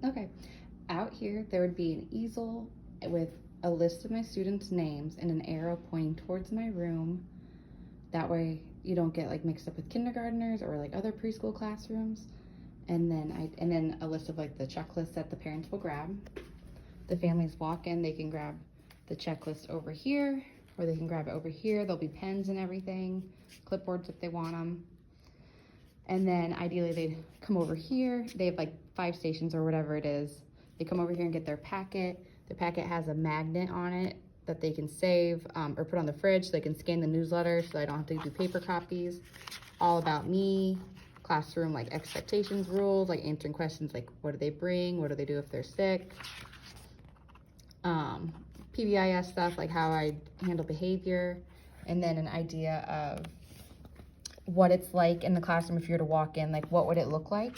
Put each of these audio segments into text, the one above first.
Okay. Out here, there would be an easel with a list of my students' names and an arrow pointing towards my room. That way you don't get like mixed up with kindergartners or like other preschool classrooms. And then a list of like the checklists that the parents will grab. The families walk in, they can grab the checklist over here, or they can grab it over here. There'll be pens and everything, clipboards if they want them. And then ideally they'd come over here. They have like 5 stations or whatever it is. They come over here and get their packet. Their packet has a magnet on it that they can save or put on the fridge so they can scan the newsletter so I don't have to do paper copies. All about me, classroom like expectations, rules, like answering questions like what do they bring, what do they do if they're sick. PBIS stuff like how I handle behavior, and then an idea of what it's like in the classroom if you were to walk in, like what would it look like.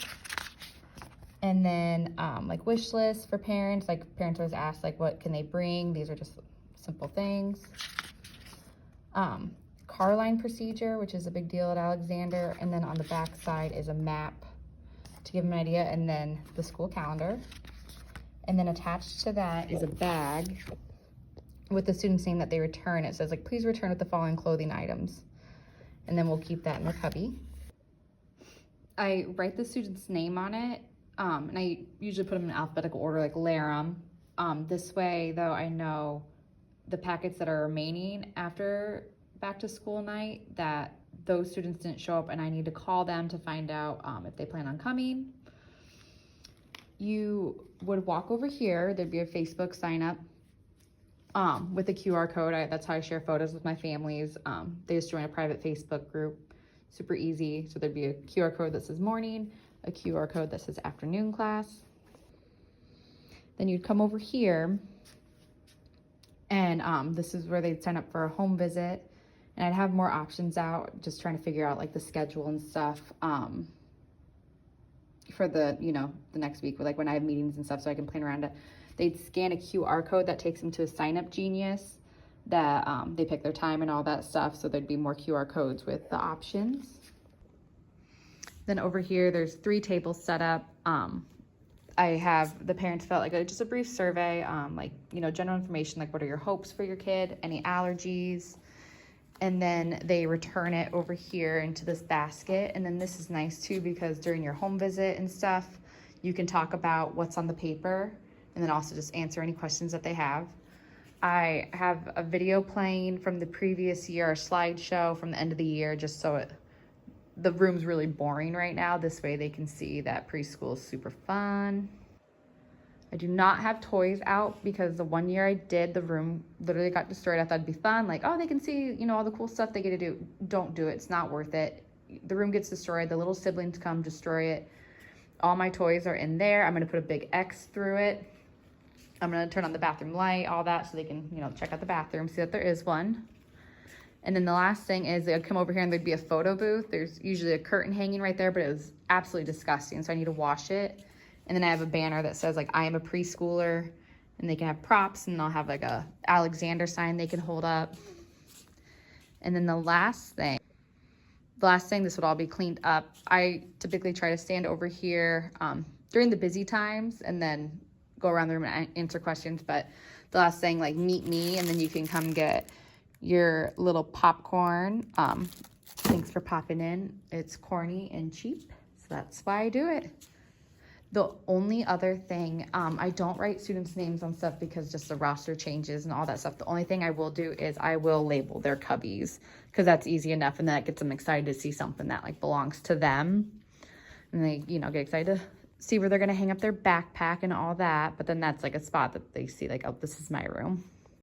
And then like wish lists for parents, like parents always ask like what can they bring. These are just simple things. Car line procedure, which is a big deal at Alexander. And then on the back side is a map to give them an idea, and then the school calendar. And then attached to that is a bag with the student's name that they return. It says like, please return with the following clothing items. And then we'll keep that in the cubby. I write the student's name on it, and I usually put them in alphabetical order, like layer them. This way, though, I know the packets that are remaining after back to school night, that those students didn't show up and I need to call them to find out if they plan on coming. You would walk over here, there'd be a Facebook sign up with a QR code. That's how I share photos with my families. They just join a private Facebook group, super easy. So there'd be a QR code that says morning, a QR code that says afternoon class. Then you'd come over here, and this is where they'd sign up for a home visit. And I'd have more options out, just trying to figure out like the schedule and stuff for the, the next week, like when I have meetings and stuff, so I can plan around it. They'd scan a QR code that takes them to a sign up genius that they pick their time and all that stuff. So there'd be more QR codes with the options. Then over here, there's 3 tables set up. I have the parents fill out like just a brief survey, like, general information, like what are your hopes for your kid, any allergies, and then they return it over here into this basket. And then this is nice too, because during your home visit and stuff, you can talk about what's on the paper and then also just answer any questions that they have. I have a video playing from the previous year, a slideshow from the end of the year, just so the room's really boring right now. This way they can see that preschool is super fun. I do not have toys out because the one year I did, the room literally got destroyed. I thought it'd be fun. Like, oh, they can see, all the cool stuff they get to do. Don't do it. It's not worth it. The room gets destroyed. The little siblings come destroy it. All my toys are in there. I'm going to put a big X through it. I'm going to turn on the bathroom light, all that, so they can, check out the bathroom, see that there is one. And then the last thing is they'd come over here and there'd be a photo booth. There's usually a curtain hanging right there, but it was absolutely disgusting, so I need to wash it. And then I have a banner that says like, I am a preschooler, and they can have props, and I'll have like a Alexander sign they can hold up. And then the last thing, this would all be cleaned up. I typically try to stand over here during the busy times and then go around the room and answer questions. But the last thing, like meet me, and then you can come get your little popcorn. Thanks for popping in. It's corny and cheap, so that's why I do it. The only other thing, I don't write students' names on stuff because just the roster changes and all that stuff. The only thing I will do is I will label their cubbies, because that's easy enough, and that gets them excited to see something that like belongs to them. And they, get excited to see where they're gonna hang up their backpack and all that. But then that's like a spot that they see like, oh, this is my room.